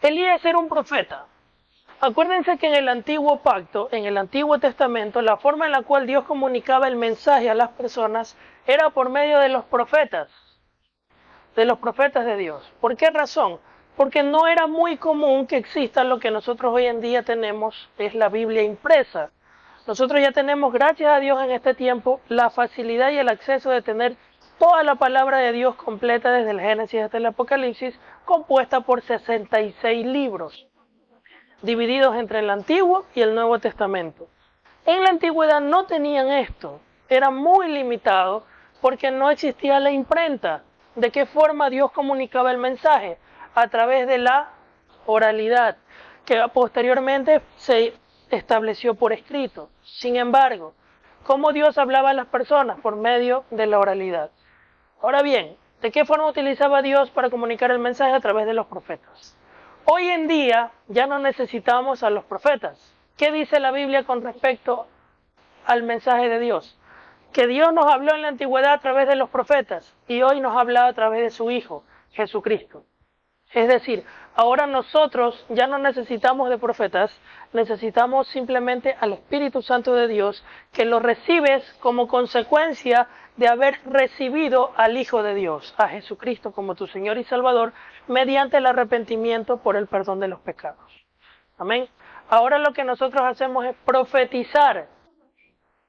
Elías era un profeta. Acuérdense que en el antiguo pacto, en el Antiguo Testamento, la forma en la cual Dios comunicaba el mensaje a las personas era por medio de los profetas de Dios. ¿Por qué razón? Porque no era muy común que exista lo que nosotros hoy en día tenemos, es la Biblia impresa. Nosotros ya tenemos, gracias a Dios en este tiempo, la facilidad y el acceso de tener toda la palabra de Dios completa desde el Génesis hasta el Apocalipsis, compuesta por 66 libros, divididos entre el Antiguo y el Nuevo Testamento. En la antigüedad no tenían esto, era muy limitado porque no existía la imprenta. ¿De qué forma Dios comunicaba el mensaje? A través de la oralidad, que posteriormente se estableció por escrito. Sin embargo, ¿cómo Dios hablaba a las personas? Por medio de la oralidad. Ahora bien, ¿de qué forma utilizaba Dios para comunicar el mensaje? A través de los profetas. Hoy en día ya no necesitamos a los profetas. ¿Qué dice la Biblia con respecto al mensaje de Dios? Que Dios nos habló en la antigüedad a través de los profetas y hoy nos habla a través de su Hijo, Jesucristo. Es decir, ahora nosotros ya no necesitamos de profetas, necesitamos simplemente al Espíritu Santo de Dios, que lo recibes como consecuencia de haber recibido al Hijo de Dios, a Jesucristo como tu Señor y Salvador, mediante el arrepentimiento por el perdón de los pecados. Amén. Ahora lo que nosotros hacemos es profetizar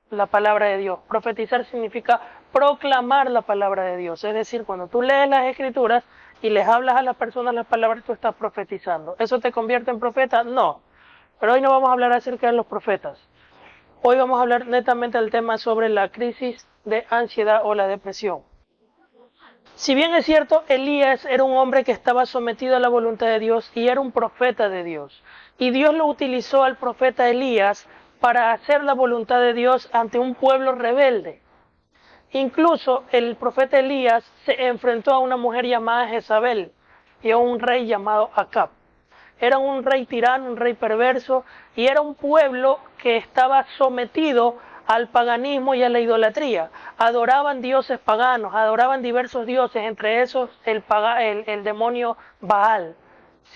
la palabra de Dios. Profetizar significa proclamar la palabra de Dios. Es decir, cuando tú lees las Escrituras y les hablas a las personas las palabras, tú estás profetizando. ¿Eso te convierte en profeta? No. Pero hoy no vamos a hablar acerca de los profetas. Hoy vamos a hablar netamente del tema sobre la crisis de ansiedad o la depresión. Si bien es cierto, Elías era un hombre que estaba sometido a la voluntad de Dios y era un profeta de Dios. Y Dios lo utilizó al profeta Elías para hacer la voluntad de Dios ante un pueblo rebelde. Incluso el profeta Elías se enfrentó a una mujer llamada Jezabel y a un rey llamado Acab. Era un rey tirano, un rey perverso, y era un pueblo que estaba sometido al paganismo y a la idolatría. Adoraban dioses paganos, adoraban diversos dioses, entre esos el demonio Baal.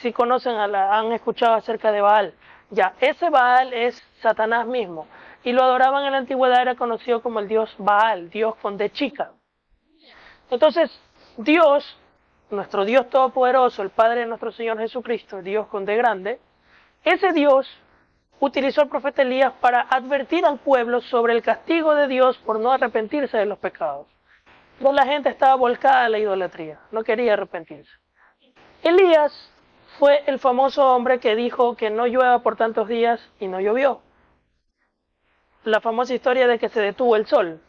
Si conocen, han escuchado acerca de Baal. Ya, ese Baal es Satanás mismo. Y lo adoraban en la antigüedad, era conocido como el dios Baal, Dios con D chica. Entonces, Dios, nuestro Dios todopoderoso, el Padre de nuestro Señor Jesucristo, Dios con D grande, ese Dios utilizó al profeta Elías para advertir al pueblo sobre el castigo de Dios por no arrepentirse de los pecados. Pero la gente estaba volcada a la idolatría, no quería arrepentirse. Elías fue el famoso hombre que dijo que no llueva por tantos días y no llovió. La famosa historia de que se detuvo el sol.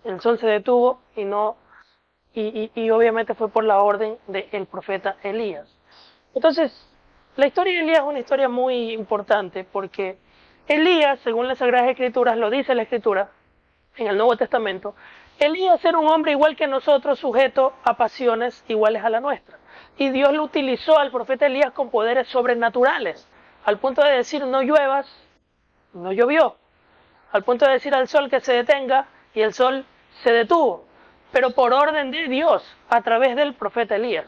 El sol se detuvo y obviamente fue por la orden del profeta Elías. Entonces, la historia de Elías es una historia muy importante porque Elías, según las Sagradas Escrituras, lo dice la Escritura en el Nuevo Testamento, Elías era un hombre igual que nosotros, sujeto a pasiones iguales a la nuestra. Y Dios lo utilizó al profeta Elías con poderes sobrenaturales, al punto de decir no lluevas, no llovió, al punto de decir al sol que se detenga y el sol se detuvo, pero por orden de Dios a través del profeta Elías.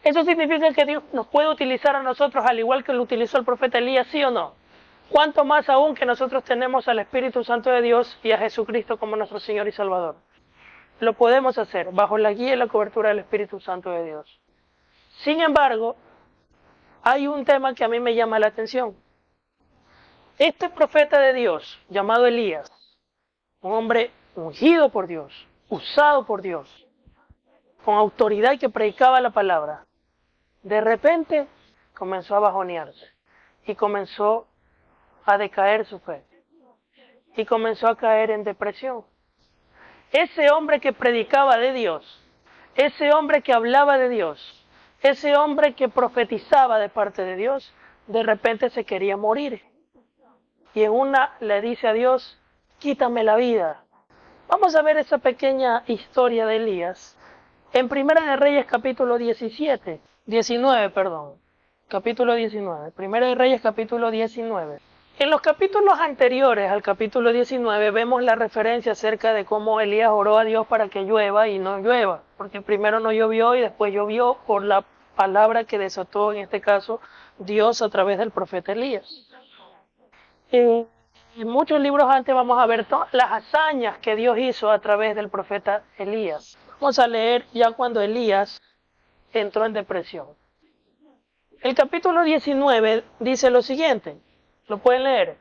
¿Eso significa que Dios nos puede utilizar a nosotros al igual que lo utilizó el profeta Elías, sí o no? ¿Cuánto más aún que nosotros tenemos al Espíritu Santo de Dios y a Jesucristo como nuestro Señor y Salvador? Lo podemos hacer bajo la guía y la cobertura del Espíritu Santo de Dios. Sin embargo, hay un tema que a mí me llama la atención. Este profeta de Dios, llamado Elías, un hombre ungido por Dios, usado por Dios, con autoridad y que predicaba la palabra, de repente comenzó a bajonearse y comenzó a decaer su fe y comenzó a caer en depresión. Ese hombre que predicaba de Dios, ese hombre que hablaba de Dios, ese hombre que profetizaba de parte de Dios, de repente se quería morir. Y en una le dice a Dios, quítame la vida. Vamos a ver esa pequeña historia de Elías en Primera de Reyes capítulo 19, capítulo 19, Primera de Reyes capítulo 19. En los capítulos anteriores al capítulo 19 vemos la referencia acerca de cómo Elías oró a Dios para que llueva y no llueva, porque primero no llovió y después llovió por la palabra que desató en este caso Dios a través del profeta Elías. En muchos libros antes vamos a ver todas las hazañas que Dios hizo a través del profeta Elías. Vamos a leer ya cuando Elías entró en depresión. El capítulo 19 dice lo siguiente, lo pueden leer,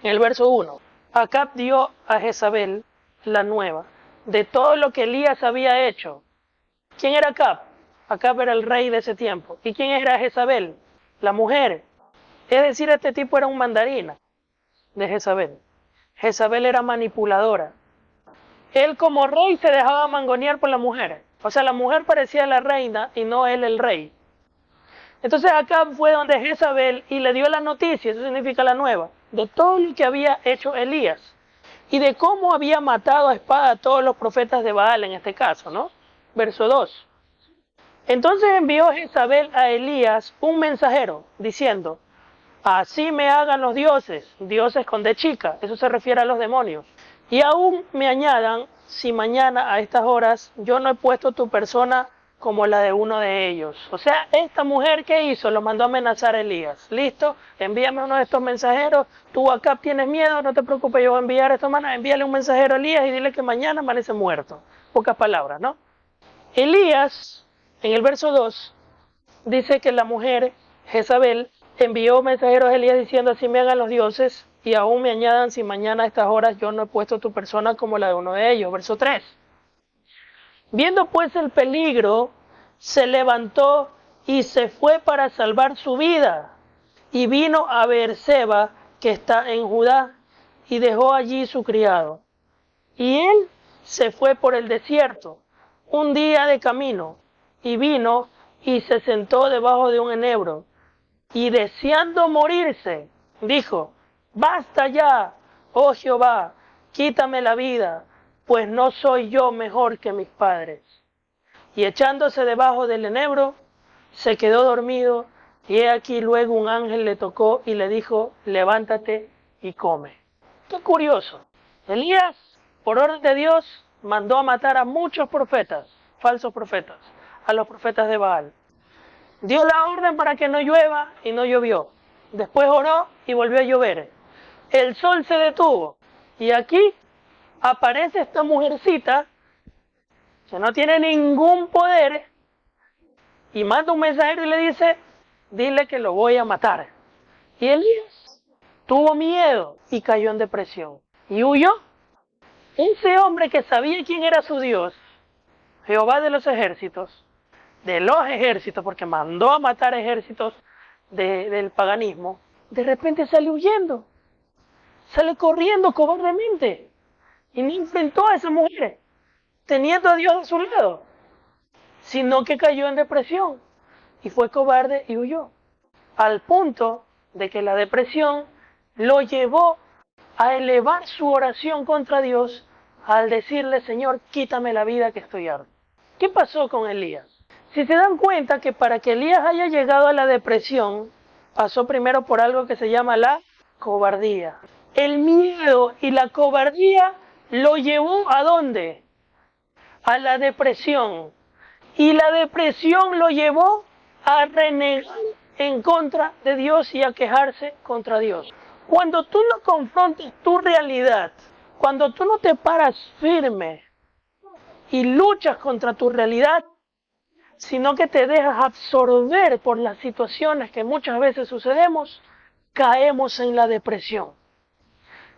en el verso 1. Acab dio a Jezabel la nueva de todo lo que Elías había hecho. ¿Quién era Acab? Acab era el rey de ese tiempo. ¿Y quién era Jezabel? La mujer. Es decir, este tipo era un mandarina de Jezabel. Jezabel era manipuladora. Él como rey se dejaba mangonear por la mujer. O sea, la mujer parecía la reina y no él el rey. Entonces Acab fue donde Jezabel y le dio la noticia, eso significa la nueva, de todo lo que había hecho Elías y de cómo había matado a espada a todos los profetas de Baal en este caso, ¿no? Verso 2. Entonces envió Jezabel a Elías un mensajero diciendo, así me hagan los dioses, dioses con D chica, eso se refiere a los demonios, y aún me añadan si mañana a estas horas yo no he puesto tu persona como la de uno de ellos. O sea, esta mujer que hizo lo mandó a amenazar a Elías. Listo, envíame uno de estos mensajeros. Tú acá tienes miedo, no te preocupes, yo voy a enviar esta mano. Envíale un mensajero a Elías y dile que mañana amanece muerto. Pocas palabras, ¿no? Elías, en el verso 2, dice que la mujer, Jezabel, envió mensajeros a Elías diciendo así me hagan los dioses y aún me añadan si mañana a estas horas yo no he puesto tu persona como la de uno de ellos. Verso 3. Viendo pues el peligro, se levantó y se fue para salvar su vida. Y vino a Beerseba, que está en Judá, y dejó allí su criado. Y él se fue por el desierto, un día de camino, y vino y se sentó debajo de un enebro. Y deseando morirse, dijo, basta ya, oh Jehová, quítame la vida, pues no soy yo mejor que mis padres. Y echándose debajo del enebro, se quedó dormido, y he aquí luego un ángel le tocó y le dijo, levántate y come. Qué curioso. Elías, por orden de Dios, mandó a matar a muchos profetas, falsos profetas, a los profetas de Baal. Dio la orden para que no llueva y no llovió. Después oró y volvió a llover. El sol se detuvo. Y aquí aparece esta mujercita que no tiene ningún poder y manda un mensajero y le dice, dile que lo voy a matar. Y Elías tuvo miedo y cayó en depresión y huyó. Ese hombre que sabía quién era su Dios, Jehová de los ejércitos, porque mandó a matar ejércitos del paganismo, de repente sale huyendo, sale corriendo cobardemente y no enfrentó a esa mujer, teniendo a Dios a su lado, sino que cayó en depresión y fue cobarde y huyó, al punto de que la depresión lo llevó a elevar su oración contra Dios al decirle, Señor, quítame la vida que estoy harto. ¿Qué pasó con Elías? Si se dan cuenta que para que Elías haya llegado a la depresión, pasó primero por algo que se llama la cobardía. El miedo y la cobardía lo llevó ¿a dónde? A la depresión. Y la depresión lo llevó a renegar en contra de Dios y a quejarse contra Dios. Cuando tú no confrontas tu realidad, cuando tú no te paras firme y luchas contra tu realidad, sino que te dejas absorber por las situaciones que muchas veces sucedemos, caemos en la depresión.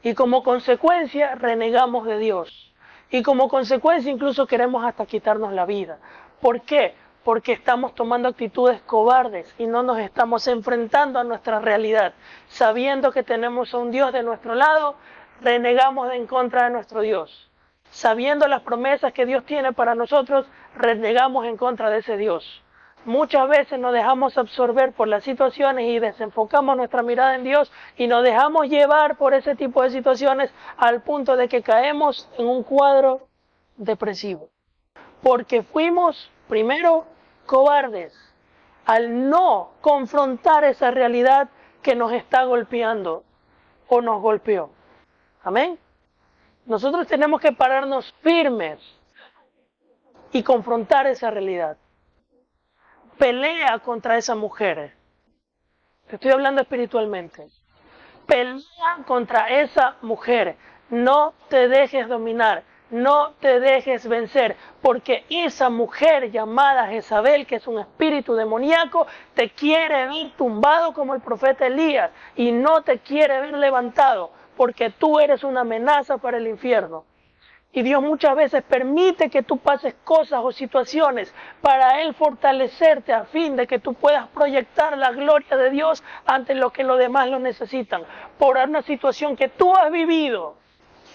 Y como consecuencia renegamos de Dios. Y como consecuencia incluso queremos hasta quitarnos la vida. ¿Por qué? Porque estamos tomando actitudes cobardes y no nos estamos enfrentando a nuestra realidad. Sabiendo que tenemos a un Dios de nuestro lado, renegamos en contra de nuestro Dios. Sabiendo las promesas que Dios tiene para nosotros, renegamos en contra de ese Dios. Muchas veces nos dejamos absorber por las situaciones y desenfocamos nuestra mirada en Dios y nos dejamos llevar por ese tipo de situaciones al punto de que caemos en un cuadro depresivo. Porque fuimos, primero, cobardes al no confrontar esa realidad que nos está golpeando o nos golpeó. Amén. Nosotros tenemos que pararnos firmes y confrontar esa realidad. pelea contra esa mujer. Te estoy hablando espiritualmente. Pelea contra esa mujer. No te dejes dominar. No te dejes vencer, porque esa mujer llamada Jezabel, que es un espíritu demoníaco, te quiere ver tumbado como el profeta Elías y no te quiere ver levantado, porque tú eres una amenaza para el infierno. Y Dios muchas veces permite que tú pases cosas o situaciones para Él fortalecerte a fin de que tú puedas proyectar la gloria de Dios ante lo que los demás lo necesitan. Por una situación que tú has vivido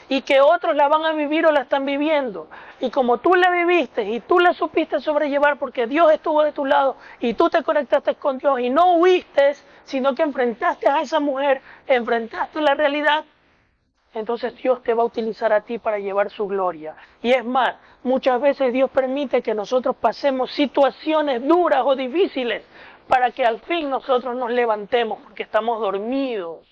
y que otros la van a vivir o la están viviendo. Y como tú la viviste y tú la supiste sobrellevar porque Dios estuvo de tu lado y tú te conectaste con Dios y no huiste, sino que enfrentaste a esa mujer, enfrentaste la realidad, entonces Dios te va a utilizar a ti para llevar su gloria. Y es más, muchas veces Dios permite que nosotros pasemos situaciones duras o difíciles para que al fin nosotros nos levantemos porque estamos dormidos.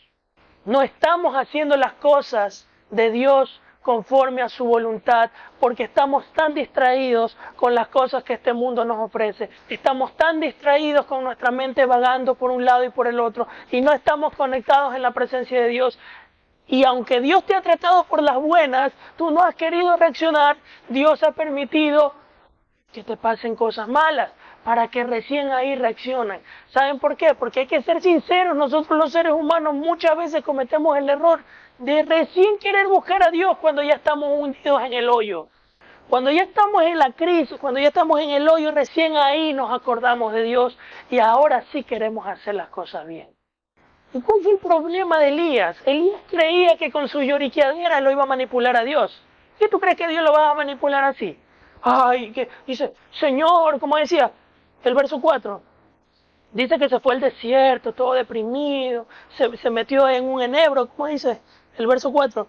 No estamos haciendo las cosas de Dios conforme a su voluntad, porque estamos tan distraídos con las cosas que este mundo nos ofrece. Estamos tan distraídos con nuestra mente vagando por un lado y por el otro, y no estamos conectados en la presencia de Dios. Y aunque Dios te ha tratado por las buenas, tú no has querido reaccionar, Dios ha permitido que te pasen cosas malas, para que recién ahí reaccionen. ¿Saben por qué? Porque hay que ser sinceros, nosotros los seres humanos muchas veces cometemos el error de recién querer buscar a Dios cuando ya estamos hundidos en el hoyo. Cuando ya estamos en la crisis, cuando ya estamos en el hoyo, recién ahí nos acordamos de Dios y ahora sí queremos hacer las cosas bien. ¿Y cuál fue el problema de Elías? Elías creía que con su lloriqueadera lo iba a manipular a Dios. ¿Qué tú crees que Dios lo va a manipular así? Ay, que dice, Señor, como decía el verso 4, dice que se fue al desierto, todo deprimido, se metió en un enebro, ¿cómo dice el verso 4?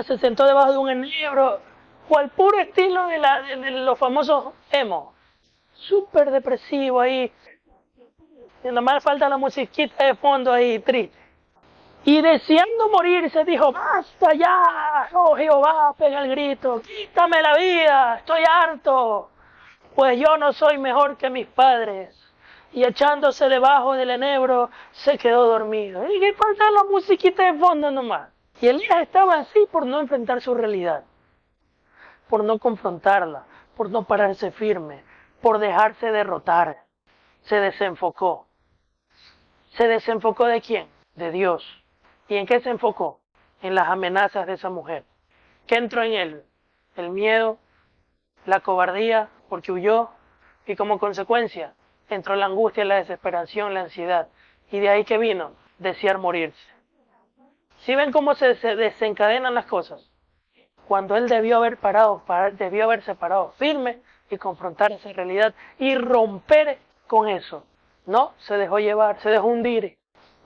Se sentó debajo de un enebro, o al puro estilo de los famosos emo. Súper depresivo ahí, y nada más falta la musiquita de fondo ahí, triste. Y deseando morirse dijo, basta ya, oh Jehová, pega el grito, quítame la vida, estoy harto, pues yo no soy mejor que mis padres. Y echándose debajo del enebro, se quedó dormido. Y que falta la musiquita de fondo nomás. Y Elías estaba así por no enfrentar su realidad, por no confrontarla, por no pararse firme, por dejarse derrotar. Se desenfocó. ¿Se desenfocó de quién? De Dios. ¿Y en qué se enfocó? En las amenazas de esa mujer. ¿Qué entró en él? El miedo, la cobardía, porque huyó, y como consecuencia entró la angustia, la desesperación, la ansiedad. Y de ahí que vino, desear morirse. ¿Sí ven cómo se desencadenan las cosas? Cuando él debió haberse parado firme y confrontar esa realidad y romper con eso. No, se dejó llevar, se dejó hundir.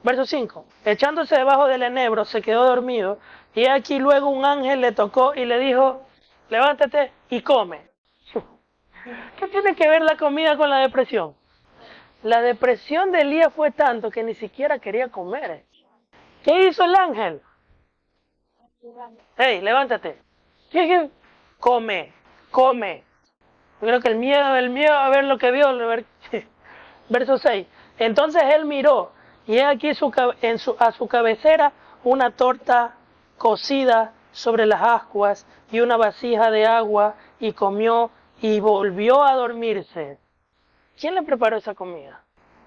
Verso 5. Echándose debajo del enebro, se quedó dormido. Y aquí luego un ángel le tocó y le dijo, levántate y come. ¿Qué tiene que ver la comida con la depresión? La depresión de Elías fue tanto que ni siquiera quería comer. ¿Qué hizo el ángel? Hey, levántate. ¿Qué? Come, come. Yo creo que el miedo a ver lo que vio. Verso 6. Entonces él miró, y he aquí a su cabecera una torta cocida sobre las ascuas y una vasija de agua, y comió y volvió a dormirse. ¿Quién le preparó esa comida?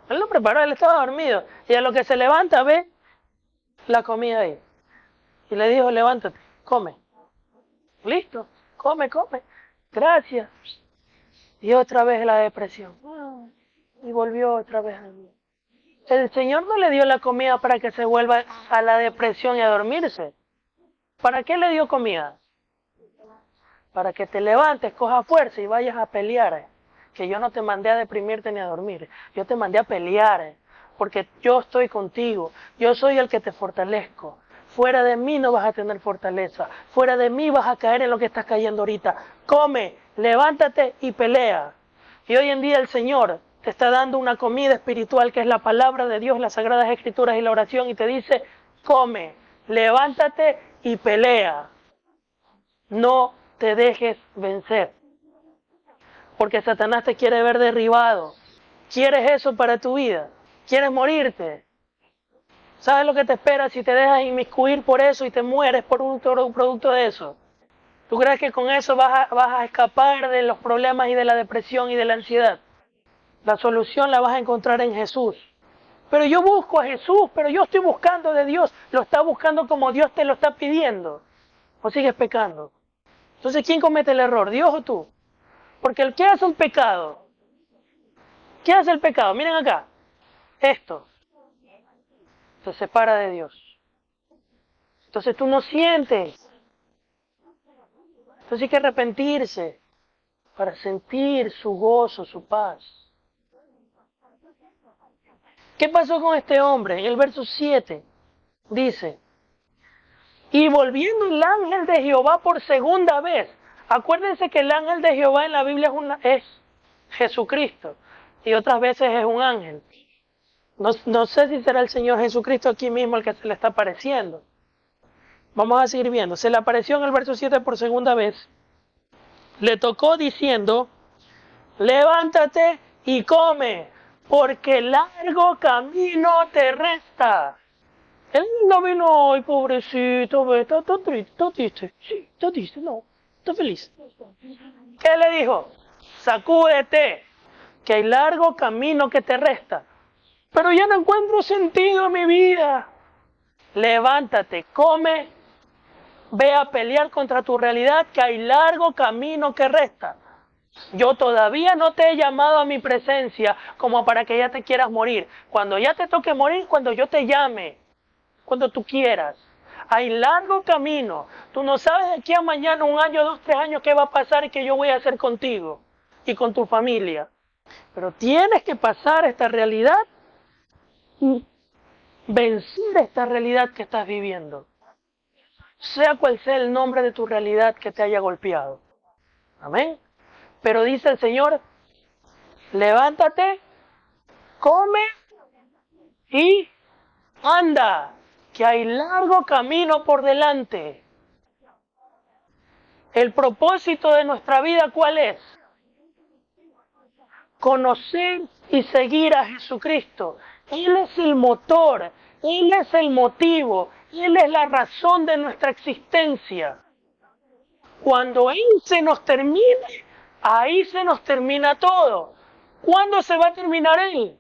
Él lo preparó, él estaba dormido. Y a lo que se levanta ve la comida ahí. Y le dijo, levántate, come. Listo, come. Gracias. Y otra vez la depresión. Y volvió otra vez a dormir. El Señor no le dio la comida para que se vuelva a la depresión y a dormirse. ¿Para qué le dio comida? Para que te levantes, cojas fuerza y vayas a pelear. Que yo no te mandé a deprimirte ni a dormir. Yo te mandé a pelear. Porque yo estoy contigo. Yo soy el que te fortalezco. Fuera de mí no vas a tener fortaleza. Fuera de mí vas a caer en lo que estás cayendo ahorita. Come, levántate y pelea. Y hoy en día el Señor te está dando una comida espiritual que es la palabra de Dios, las Sagradas Escrituras y la oración, y te dice, come, levántate y pelea. No te dejes vencer, porque Satanás te quiere ver derribado, ¿Quieres eso para tu vida? ¿Quieres morirte? ¿Sabes lo que te espera si te dejas inmiscuir por eso y te mueres por un producto de eso? ¿Tú crees que con eso vas a escapar de los problemas y de la depresión y de la ansiedad? La solución la vas a encontrar en Jesús. Pero yo busco a Jesús, pero yo estoy buscando de Dios. Lo estás buscando como Dios te lo está pidiendo. ¿O sigues pecando? Entonces, ¿quién comete el error? ¿Dios o tú? Porque el que hace el pecado, ¿qué hace el pecado? Miren acá, esto, se separa de Dios. Entonces tú no sientes. Entonces hay que arrepentirse para sentir su gozo, su paz. ¿Qué pasó con este hombre? En el verso 7 dice, y volviendo el ángel de Jehová por segunda vez. Acuérdense que el ángel de Jehová en la Biblia es Jesucristo y otras veces es un ángel. No sé si será el Señor Jesucristo aquí mismo el que se le está apareciendo. Vamos a seguir viendo. Se le apareció en el verso 7 por segunda vez. Le tocó diciendo, levántate y come, porque largo camino te resta. Él no vino, ay pobrecito, está triste, está triste. Sí, está triste, no, está feliz. ¿Qué le dijo? Sacúdete, que hay largo camino que te resta. Pero ya no encuentro sentido en mi vida. Levántate, come, ve a pelear contra tu realidad, que hay largo camino que resta. Yo todavía no te he llamado a mi presencia como para que ya te quieras morir. Cuando ya te toque morir, cuando yo te llame, cuando tú quieras. Hay largo camino. Tú no sabes de aquí a mañana, 1 año, 2, 3 años, qué va a pasar y qué yo voy a hacer contigo y con tu familia. Pero tienes que pasar esta realidad y vencer esta realidad que estás viviendo. Sea cual sea el nombre de tu realidad que te haya golpeado. Amén. Pero dice el Señor, levántate, come y anda, que hay largo camino por delante. El propósito de nuestra vida, ¿cuál es? Conocer y seguir a Jesucristo. Él es el motor, Él es el motivo, Él es la razón de nuestra existencia. Cuando Él se nos termine, ahí se nos termina todo. ¿Cuándo se va a terminar Él?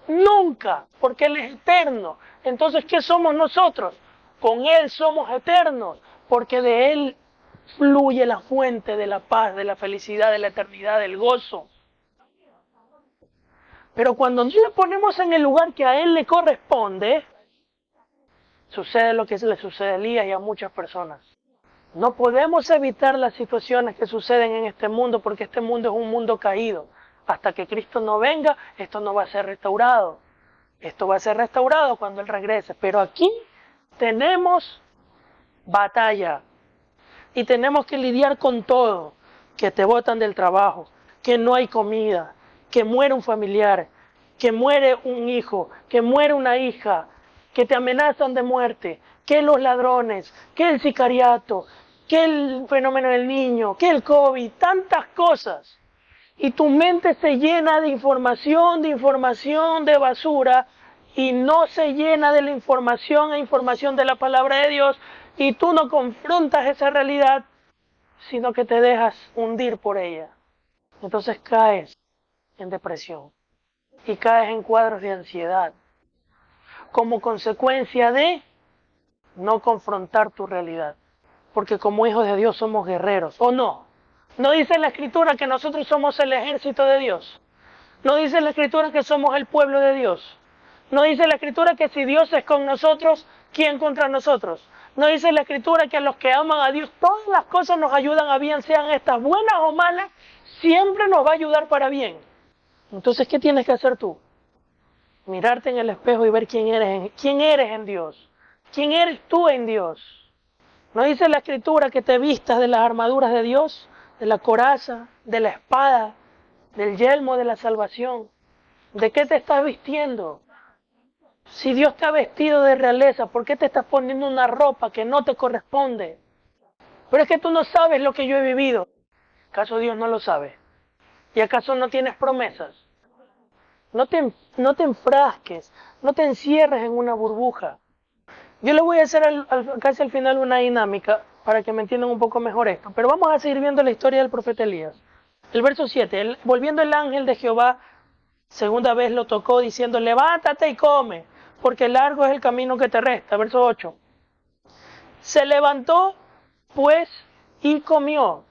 Nunca, porque Él es eterno. Entonces, ¿qué somos nosotros? Con Él somos eternos, porque de Él fluye la fuente de la paz, de la felicidad, de la eternidad, del gozo. Pero cuando no le ponemos en el lugar que a Él le corresponde, sucede lo que le sucede a Elías y a muchas personas. No podemos evitar las situaciones que suceden en este mundo porque este mundo es un mundo caído. Hasta que Cristo no venga, esto no va a ser restaurado. Esto va a ser restaurado cuando Él regrese. Pero aquí tenemos batalla y tenemos que lidiar con todo. Que te botan del trabajo, que no hay comida, que muere un familiar, que muere un hijo, que muere una hija, que te amenazan de muerte, que los ladrones, que el sicariato, que el fenómeno del niño, que el COVID, tantas cosas. Y tu mente se llena de información, de basura, y no se llena de la información de la palabra de Dios, y tú no confrontas esa realidad, sino que te dejas hundir por ella. Entonces caes en depresión y caes en cuadros de ansiedad, como consecuencia de no confrontar tu realidad. Porque como hijos de Dios somos guerreros, ¿o no? ¿No dice la Escritura que nosotros somos el ejército de Dios? ¿No dice la Escritura que somos el pueblo de Dios? ¿No dice la Escritura que si Dios es con nosotros, ¿quién contra nosotros? ¿No dice la Escritura que a los que aman a Dios todas las cosas nos ayudan a bien, sean estas buenas o malas, siempre nos va a ayudar para bien? Entonces, ¿qué tienes que hacer tú? Mirarte en el espejo y ver quién eres en Dios. ¿Quién eres tú en Dios? ¿No dice la Escritura que te vistas de las armaduras de Dios, de la coraza, de la espada, del yelmo de la salvación? ¿De qué te estás vistiendo? Si Dios te ha vestido de realeza, ¿por qué te estás poniendo una ropa que no te corresponde? Pero es que tú no sabes lo que yo he vivido. ¿Acaso Dios no lo sabe? ¿Y acaso no tienes promesas? No te enfrasques, no te encierres en una burbuja. Yo les voy a hacer casi al final una dinámica para que me entiendan un poco mejor esto. Pero vamos a seguir viendo la historia del profeta Elías. El verso 7, volviendo el ángel de Jehová, segunda vez lo tocó diciendo, levántate y come, porque largo es el camino que te resta. Verso 8. Se levantó, pues, y comió.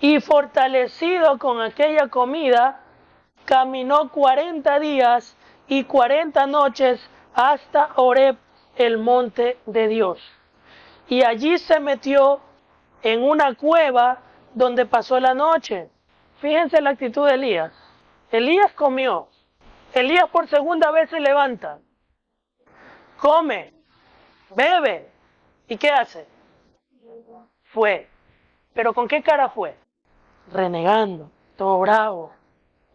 Y fortalecido con aquella comida, caminó 40 días y 40 noches hasta Horeb, el monte de Dios. Y allí se metió en una cueva donde pasó la noche. Fíjense la actitud de Elías. Elías comió. Elías por segunda vez se levanta. Come. Bebe. ¿Y qué hace? Fue. ¿Pero con qué cara fue? Renegando. Todo bravo.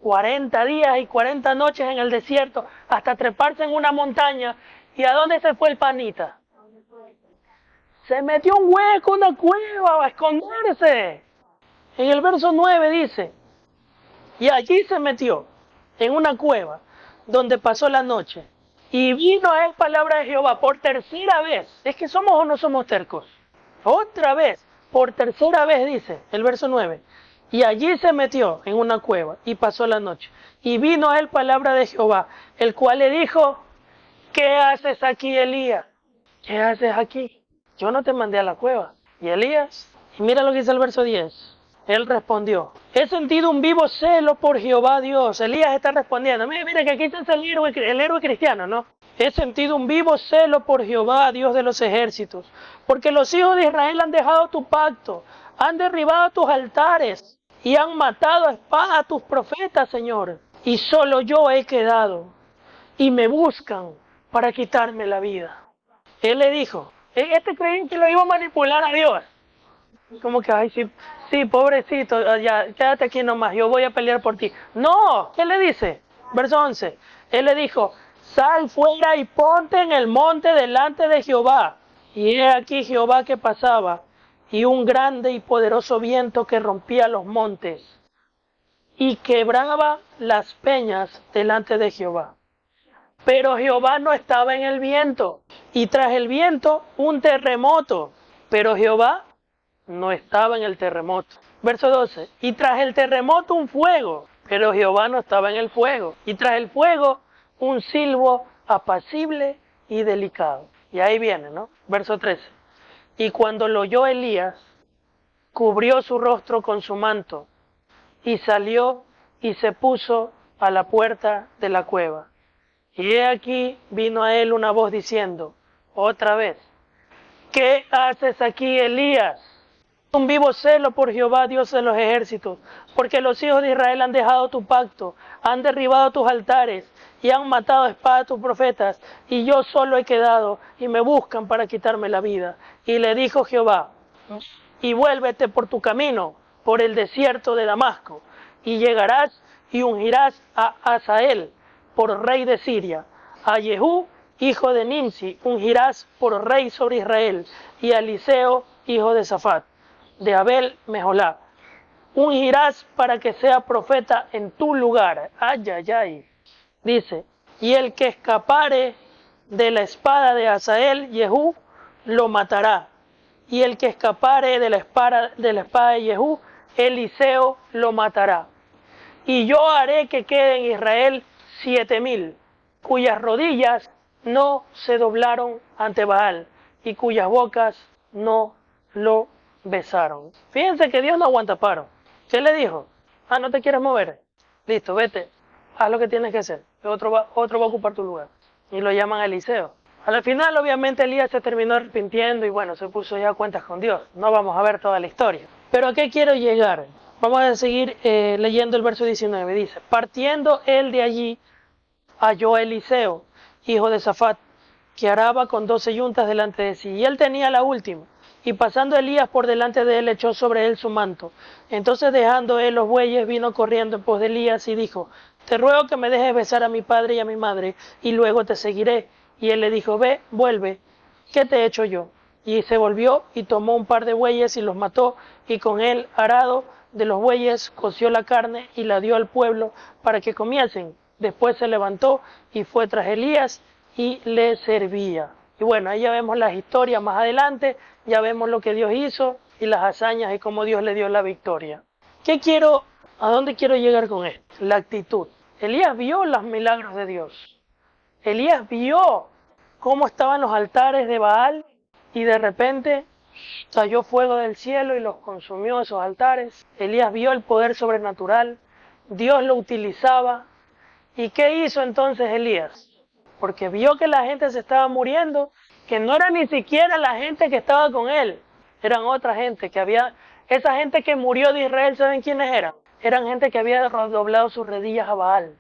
40 días y 40 noches en el desierto hasta treparse en una montaña. ¿Y a dónde se fue el panita? Se metió un hueco, una cueva, a esconderse. En el verso 9 dice, y allí se metió en una cueva donde pasó la noche. Y vino a él palabra de Jehová por tercera vez. ¿Es que somos o no somos tercos? Otra vez, por tercera vez dice el verso 9. Y allí se metió en una cueva y pasó la noche. Y vino a él palabra de Jehová, el cual le dijo, ¿qué haces aquí, Elías? ¿Qué haces aquí? Yo no te mandé a la cueva. Y Elías, y mira lo que dice el verso 10. Él respondió, he sentido un vivo celo por Jehová Dios. Elías está respondiendo, mira que aquí está el héroe cristiano, ¿no? He sentido un vivo celo por Jehová, Dios de los ejércitos, porque los hijos de Israel han dejado tu pacto, han derribado tus altares y han matado a espada a tus profetas, Señor. Y solo yo he quedado y me buscan para quitarme la vida. Él le dijo, este creyente lo iba a manipular a Dios. Como que, ay, sí, pobrecito, ya, quédate aquí nomás, yo voy a pelear por ti. No, ¿qué le dice? Verso 11, él le dijo, sal fuera y ponte en el monte delante de Jehová. Y he aquí Jehová que pasaba, y un grande y poderoso viento que rompía los montes, y quebraba las peñas delante de Jehová. Pero Jehová no estaba en el viento, y tras el viento un terremoto, pero Jehová no estaba en el terremoto. Verso 12, y tras el terremoto un fuego, pero Jehová no estaba en el fuego. Y tras el fuego un silbo apacible y delicado. Y ahí viene, ¿no? Verso 13, y cuando lo oyó Elías, cubrió su rostro con su manto, y salió y se puso a la puerta de la cueva. Y he aquí vino a él una voz diciendo, otra vez, ¿qué haces aquí, Elías? Un vivo celo por Jehová, Dios de los ejércitos, porque los hijos de Israel han dejado tu pacto, han derribado tus altares y han matado a espada a tus profetas, y yo solo he quedado y me buscan para quitarme la vida. Y le dijo Jehová, y vuélvete por tu camino, por el desierto de Damasco, y llegarás y ungirás a Hazael por rey de Siria, a Jehú, hijo de Nimsi, ungirás por rey sobre Israel, y a Eliseo, hijo de Safat, de Abel Meholá, ungirás para que sea profeta en tu lugar. Ay, ay, ay. Dice, y el que escapare de la espada de Hazael, Jehú, lo matará. Y el que escapare de la espada de Jehú, Eliseo lo matará. Y yo haré que quede en Israel 7,000, cuyas rodillas no se doblaron ante Baal, y cuyas bocas no lo besaron. Fíjense que Dios no aguanta paro. ¿Qué le dijo? ¿No te quieres mover? Listo, vete, haz lo que tienes que hacer. Otro va a ocupar tu lugar. Y lo llaman Eliseo. Al final, obviamente, Elías se terminó arrepintiendo y bueno, se puso ya a cuentas con Dios. No vamos a ver toda la historia. Pero ¿a qué quiero llegar? Vamos a seguir leyendo el verso 19. Dice, partiendo él de allí, halló a Eliseo, hijo de Safat, que araba con 12 yuntas delante de sí. Y él tenía la última. Y pasando Elías por delante de él, echó sobre él su manto. Entonces, dejando él los bueyes, vino corriendo en pos de Elías y dijo, te ruego que me dejes besar a mi padre y a mi madre, y luego te seguiré. Y él le dijo, ve, vuelve, ¿qué te he hecho yo? Y se volvió y tomó un par de bueyes y los mató, y con el arado de los bueyes coció la carne y la dio al pueblo para que comiesen. después se levantó y fue tras Elías y le servía. Y bueno, ahí ya vemos las historias más adelante, ya vemos lo que Dios hizo y las hazañas y cómo Dios le dio la victoria. ¿A dónde quiero llegar con esto? La actitud. Elías vio los milagros de Dios. Elías vio cómo estaban los altares de Baal y de repente cayó fuego del cielo y los consumió esos altares. Elías vio el poder sobrenatural. Dios lo utilizaba. ¿Y qué hizo entonces Elías? Porque vio que la gente se estaba muriendo, que no era ni siquiera la gente que estaba con él, eran otra gente que había, esa gente que murió de Israel, ¿saben quiénes eran? Eran gente que había doblado sus rodillas a Baal.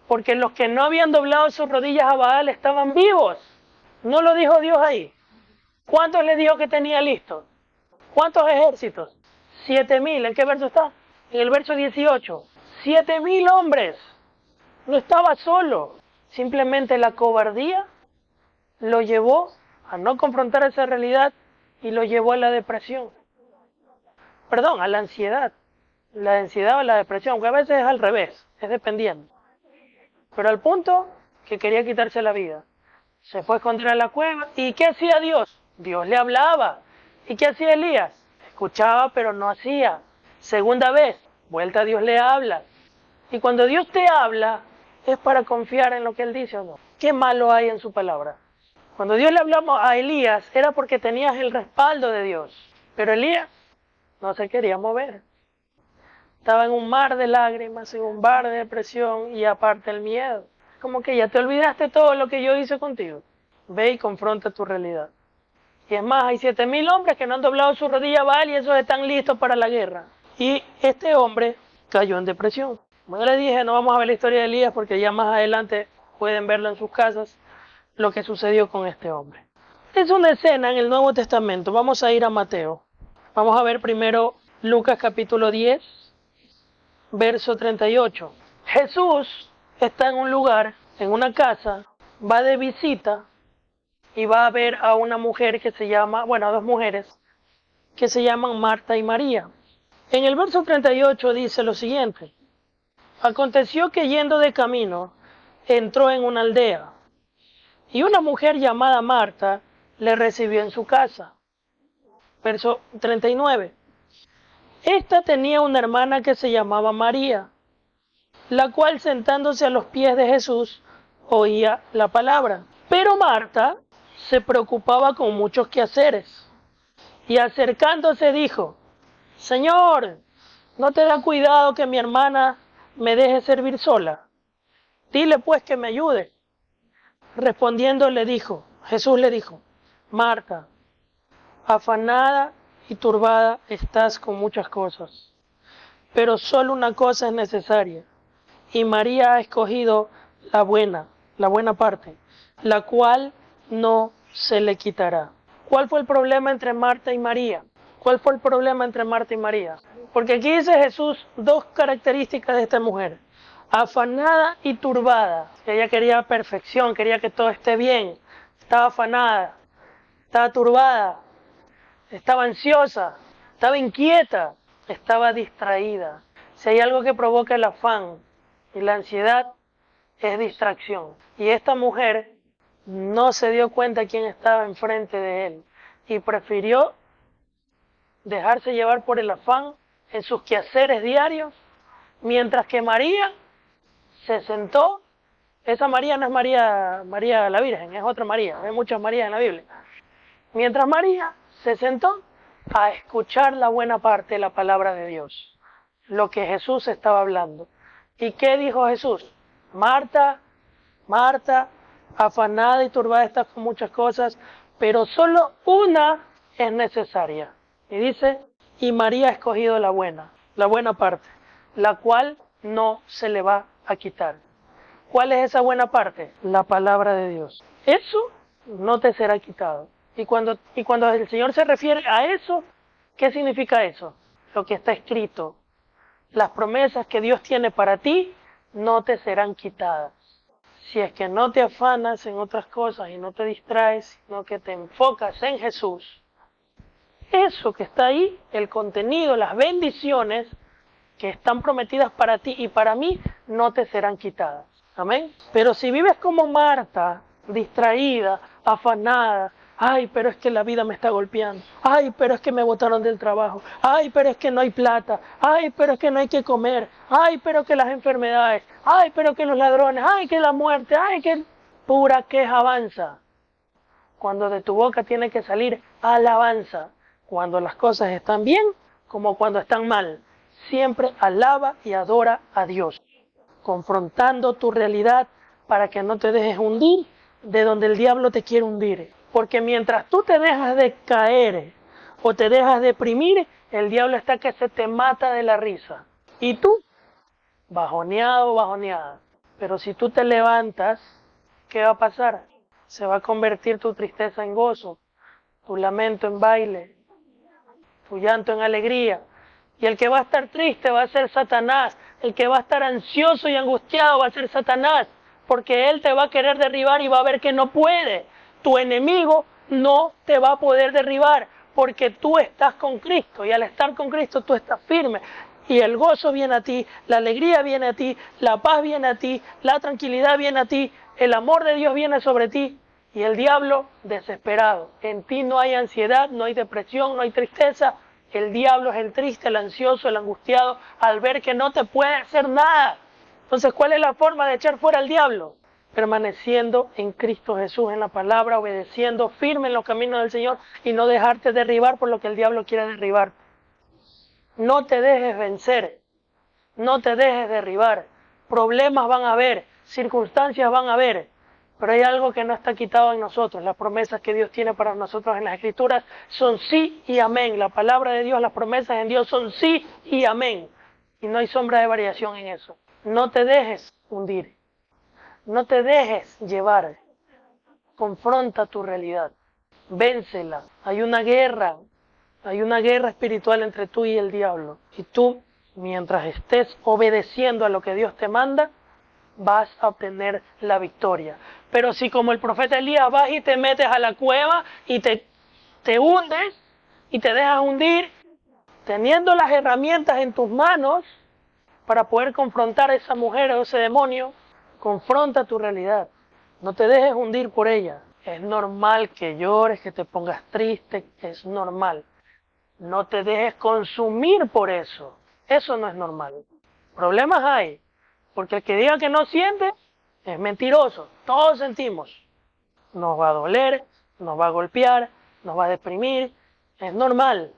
Porque los que no habían doblado sus rodillas a Baal estaban vivos. ¿No lo dijo Dios ahí? ¿Cuántos le dijo que tenía listos? ¿Cuántos ejércitos? 7,000. ¿En qué verso está? En el verso 18. 7,000 hombres. No estaba solo. Simplemente la cobardía lo llevó a no confrontar esa realidad y lo llevó a la depresión. Perdón, a la ansiedad. La ansiedad o la depresión, que a veces es al revés, es dependiendo. Pero al punto que quería quitarse la vida. Se fue a esconder a la cueva. ¿Y qué hacía Dios? Dios le hablaba. ¿Y qué hacía Elías? Escuchaba pero no hacía. Segunda vez, vuelta a Dios le habla. Y cuando Dios te habla, es para confiar en lo que Él dice o no. ¿Qué malo hay en su palabra? Cuando Dios le hablamos a Elías, era porque tenías el respaldo de Dios. Pero Elías no se quería mover. Estaba en un mar de lágrimas, en un mar de depresión y aparte el miedo. Como que ya te olvidaste todo lo que yo hice contigo. Ve y confronta tu realidad. Y es más, hay 7,000 hombres que no han doblado su rodilla a Baal y esos están listos para la guerra. Y este hombre cayó en depresión. Como les dije, no vamos a ver la historia de Elías porque ya más adelante pueden verlo en sus casas, lo que sucedió con este hombre. Es una escena en el Nuevo Testamento. Vamos a ir a Mateo. Vamos a ver primero Lucas capítulo 10, verso 38. Jesús está en un lugar, en una casa, va de visita y va a ver a una mujer que se llama, bueno, a dos mujeres que se llaman Marta y María. En el verso 38 dice lo siguiente: aconteció que yendo de camino, entró en una aldea y una mujer llamada Marta le recibió en su casa. Verso 39. Esta tenía una hermana que se llamaba María, la cual sentándose a los pies de Jesús oía la palabra. Pero Marta se preocupaba con muchos quehaceres y acercándose dijo: Señor, ¿no te da cuidado que mi hermana me deje servir sola? Dile pues que me ayude. Respondiendo Jesús le dijo: Marta, afanada y turbada estás con muchas cosas, pero solo una cosa es necesaria. Y María ha escogido la buena parte, la cual no se le quitará. ¿Cuál fue el problema entre Marta y María? ¿Cuál fue el problema entre Marta y María? Porque aquí dice Jesús dos características de esta mujer: afanada y turbada. Ella quería perfección, quería que todo esté bien. Estaba afanada, estaba turbada, estaba ansiosa, estaba inquieta, estaba distraída. Si hay algo que provoca el afán y la ansiedad, es distracción. Y esta mujer no se dio cuenta quién estaba enfrente de él y prefirió dejarse llevar por el afán en sus quehaceres diarios, mientras que María se sentó. Esa María no es María la Virgen, es otra María, hay muchas Marías en la Biblia. Mientras María se sentó a escuchar la buena parte de la palabra de Dios, lo que Jesús estaba hablando. ¿Y qué dijo Jesús? Marta, Marta, afanada y turbada estás con muchas cosas, pero solo una es necesaria. Y dice, y María ha escogido la buena parte, la cual no se le va a quitar. ¿Cuál es esa buena parte? La palabra de Dios. Eso no te será quitado. Y cuando el Señor se refiere a eso, ¿qué significa eso? Lo que está escrito. Las promesas que Dios tiene para ti no te serán quitadas. Si es que no te afanas en otras cosas y no te distraes, sino que te enfocas en Jesús, eso que está ahí, el contenido, las bendiciones que están prometidas para ti y para mí, no te serán quitadas. Amén. Pero si vives como Marta, distraída, afanada, ay, pero es que la vida me está golpeando, ay, pero es que me botaron del trabajo, ay, pero es que no hay plata, ay, pero es que no hay que comer, ay, pero que las enfermedades, ay, pero que los ladrones, ay, que la muerte, ay, que pura queja avanza. Cuando de tu boca tiene que salir alabanza, cuando las cosas están bien como cuando están mal. Siempre alaba y adora a Dios, confrontando tu realidad para que no te dejes hundir de donde el diablo te quiere hundir. Porque mientras tú te dejas de caer o te dejas deprimir, el diablo está que se te mata de la risa. Y tú, bajoneado, bajoneada. Pero si tú te levantas, ¿qué va a pasar? Se va a convertir tu tristeza en gozo, tu lamento en baile, tu llanto en alegría. Y el que va a estar triste va a ser Satanás. El que va a estar ansioso y angustiado va a ser Satanás. Porque él te va a querer derribar y va a ver que no puede. Tu enemigo no te va a poder derribar porque tú estás con Cristo. Y al estar con Cristo tú estás firme. Y el gozo viene a ti, la alegría viene a ti, la paz viene a ti, la tranquilidad viene a ti, el amor de Dios viene sobre ti. Y el diablo desesperado. En ti no hay ansiedad, no hay depresión, no hay tristeza. El diablo es el triste, el ansioso, el angustiado, al ver que no te puede hacer nada. Entonces, ¿cuál es la forma de echar fuera al diablo? Permaneciendo en Cristo Jesús, en la palabra, obedeciendo, firme en los caminos del Señor y no dejarte derribar por lo que el diablo quiere derribar. No te dejes vencer, no te dejes derribar. Problemas van a haber, circunstancias van a haber, pero hay algo que no está quitado en nosotros. Las promesas que Dios tiene para nosotros en las Escrituras son sí y amén. La palabra de Dios, las promesas en Dios son sí y amén. Y no hay sombra de variación en eso. No te dejes hundir. No te dejes llevar. Confronta tu realidad. Vénsela. Hay una guerra espiritual entre tú y el diablo. Y tú, mientras estés obedeciendo a lo que Dios te manda, vas a obtener la victoria. Pero si como el profeta Elías vas y te metes a la cueva y te hundes y te dejas hundir, teniendo las herramientas en tus manos para poder confrontar a esa mujer o ese demonio, confronta tu realidad. No te dejes hundir por ella. Es normal que llores, que te pongas triste, es normal. No te dejes consumir por eso. Eso no es normal. Problemas hay. Porque el que diga que no siente es mentiroso. Todos sentimos. Nos va a doler, nos va a golpear, nos va a deprimir. Es normal.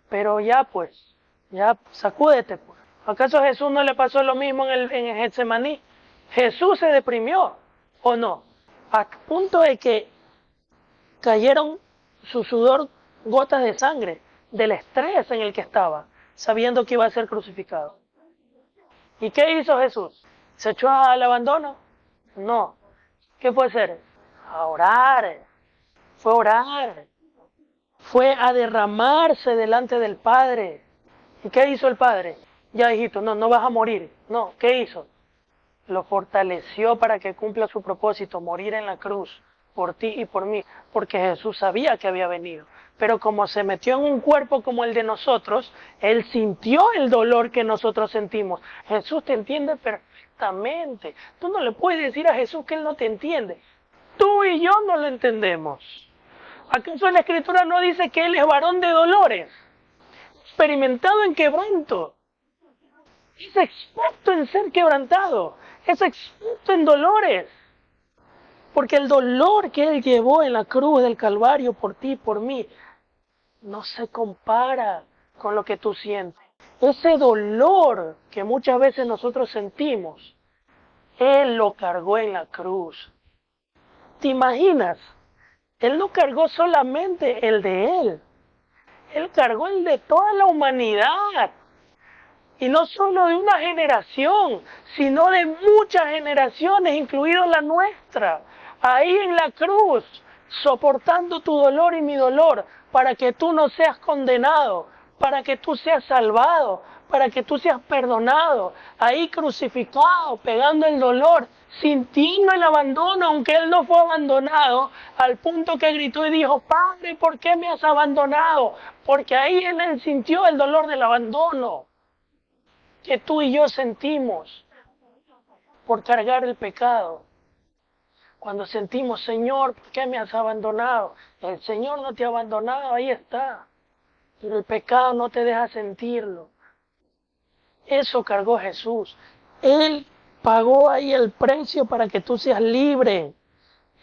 Pero ya pues, ya sacúdete pues. ¿Acaso a Jesús no le pasó lo mismo en el Getsemaní? Jesús se deprimió, ¿o no? A punto de que cayeron su sudor gotas de sangre del estrés en el que estaba, sabiendo que iba a ser crucificado. ¿Y qué hizo Jesús? ¿Se echó al abandono? No. ¿Qué fue hacer? A orar. Fue a orar. Fue a derramarse delante del Padre. ¿Y qué hizo el Padre? Ya, hijito, no vas a morir. No, ¿qué hizo? Lo fortaleció para que cumpla su propósito, morir en la cruz, por ti y por mí, porque Jesús sabía que había venido. Pero como se metió en un cuerpo como el de nosotros, Él sintió el dolor que nosotros sentimos. Jesús te entiende perfectamente. Tú no le puedes decir a Jesús que Él no te entiende. Tú y yo no lo entendemos. ¿Acaso la Escritura no dice que Él es varón de dolores? Experimentado en quebranto. Es experto en ser quebrantado. Es experto en dolores. Porque el dolor que Él llevó en la cruz del Calvario por ti y por mí no se compara con lo que tú sientes. Ese dolor que muchas veces nosotros sentimos, Él lo cargó en la cruz. ¿Te imaginas? Él no cargó solamente el de Él. Él cargó el de toda la humanidad. Y no solo de una generación, sino de muchas generaciones, incluido la nuestra. Ahí en la cruz, soportando tu dolor y mi dolor, para que tú no seas condenado, para que tú seas salvado, para que tú seas perdonado. Ahí crucificado, pegando el dolor, sintiendo el abandono, aunque Él no fue abandonado, al punto que gritó y dijo, Padre, ¿por qué me has abandonado? Porque ahí Él sintió el dolor del abandono que tú y yo sentimos. por cargar el pecado. Cuando sentimos, Señor, ¿por qué me has abandonado? El Señor no te ha abandonado, ahí está. Pero el pecado no te deja sentirlo. Eso cargó Jesús. Él pagó ahí el precio para que tú seas libre.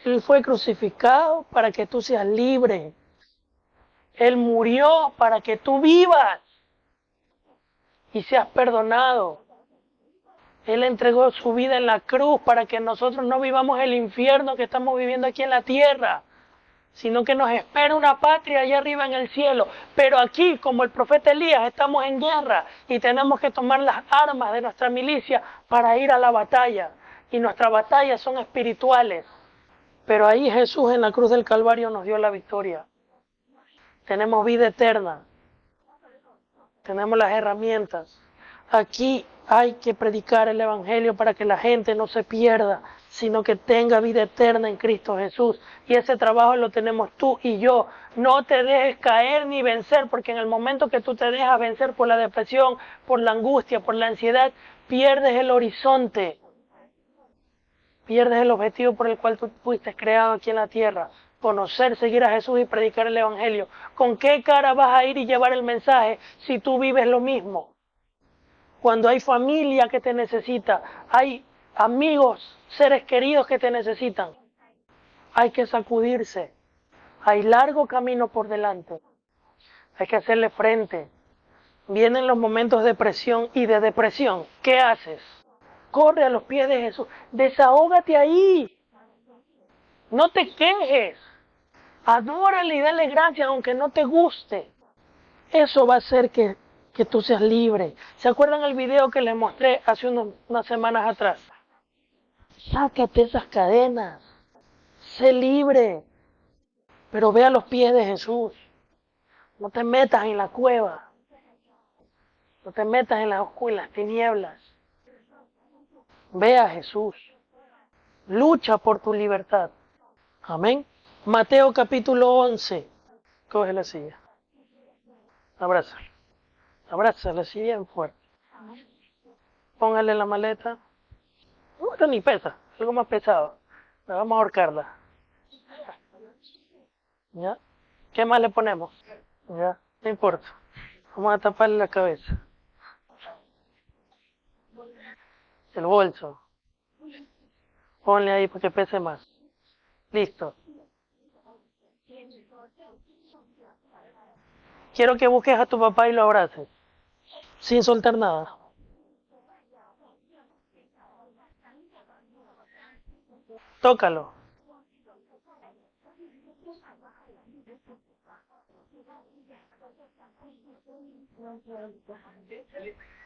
Él fue crucificado para que tú seas libre. Él murió para que tú vivas y seas perdonado. Él entregó su vida en la cruz para que nosotros no vivamos el infierno que estamos viviendo aquí en la tierra, sino que nos espera una patria allá arriba en el cielo. Pero aquí, como el profeta Elías, estamos en guerra y tenemos que tomar las armas de nuestra milicia para ir a la batalla. Y nuestras batallas son espirituales. Pero ahí Jesús en la cruz del Calvario nos dio la victoria. Tenemos vida eterna. Tenemos las herramientas. Aquí hay que predicar el Evangelio para que la gente no se pierda, sino que tenga vida eterna en Cristo Jesús. Y ese trabajo lo tenemos tú y yo. No te dejes caer ni vencer, porque en el momento que tú te dejas vencer por la depresión, por la angustia, por la ansiedad, pierdes el horizonte. Pierdes el objetivo por el cual tú fuiste creado aquí en la tierra. Conocer, seguir a Jesús y predicar el Evangelio. ¿Con qué cara vas a ir y llevar el mensaje si tú vives lo mismo? Cuando hay familia que te necesita, hay amigos, seres queridos que te necesitan, hay que sacudirse. Hay largo camino por delante. Hay que hacerle frente. Vienen los momentos de presión y de depresión. ¿Qué haces? Corre a los pies de Jesús. Desahógate ahí. No te quejes. Adórale y dale gracias aunque no te guste. Eso va a hacer que tú seas libre. ¿Se acuerdan el video que les mostré hace unas semanas atrás? Sácate esas cadenas. Sé libre. Pero ve a los pies de Jesús. No te metas en la cueva. No te metas en las tinieblas. Ve a Jesús. Lucha por tu libertad. Amén. Mateo capítulo 11. Coge la silla. Abrázalo. Abrázala así bien fuerte. Póngale la maleta. Esto ni pesa, algo más pesado. La vamos a ahorcarla. ¿Ya? ¿Qué más le ponemos? ¿Ya? No importa. Vamos a taparle la cabeza. El bolso. Ponle ahí para que pese más. Listo. Quiero que busques a tu papá y lo abraces. Sin soltar nada. Tócalo.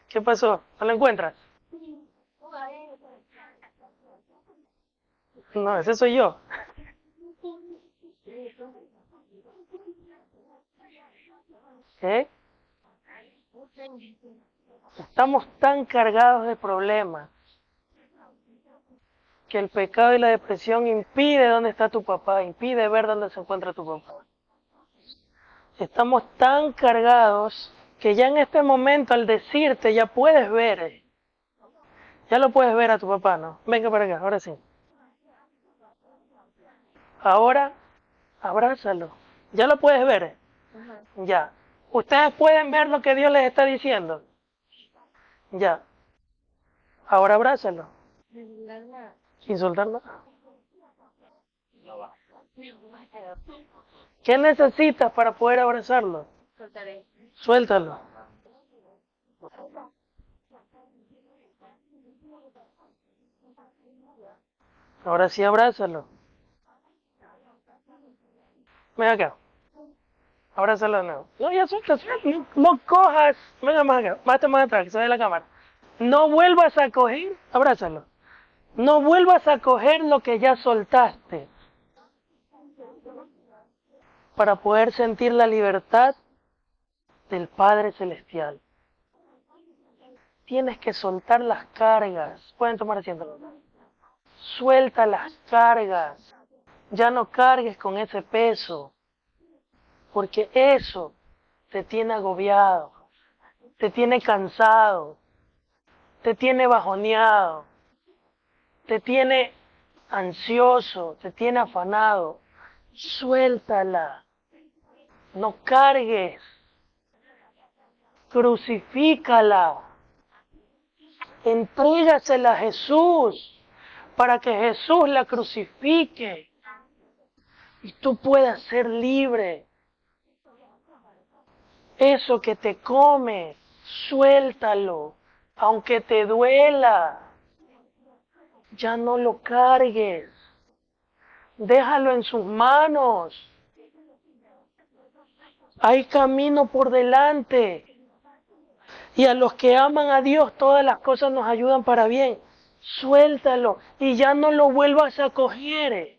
¿Qué pasó? ¿No lo encuentras? No, ese soy yo. ¿Eh? Estamos tan cargados de problemas que el pecado y la depresión impide dónde está tu papá, impide ver dónde se encuentra tu papá. Estamos tan cargados que ya en este momento al decirte ya puedes ver, ya lo puedes ver a tu papá, ¿no? Venga para acá, ahora sí. Ahora, abrázalo. Ya lo puedes ver. Ya. Ustedes pueden ver lo que Dios les está diciendo. Ya. Ahora abrázalo. Sin soltar nada. ¿Qué necesitas para poder abrazarlo? Suéltalo. Ahora sí abrázalo. Ven acá. Abrázalo de nuevo. No, ya suelta. No, no cojas. Venga más acá. Más atrás, que se ve la cámara. No vuelvas a coger. Abrázalo. No vuelvas a coger lo que ya soltaste. Para poder sentir la libertad del Padre Celestial. Tienes que soltar las cargas. Pueden tomar asiento. Suelta las cargas. Ya no cargues con ese peso. Porque eso te tiene agobiado. Te tiene cansado. Te tiene bajoneado. te tiene ansioso, te tiene afanado, suéltala. No cargues, crucifícala, entrégasela a Jesús para que Jesús la crucifique y tú puedas ser libre. Eso que te come, suéltalo, aunque te duela, ya no lo cargues, déjalo en sus manos. Hay camino por delante. Y a los que aman a Dios, todas las cosas nos ayudan para bien. Suéltalo y ya no lo vuelvas a coger.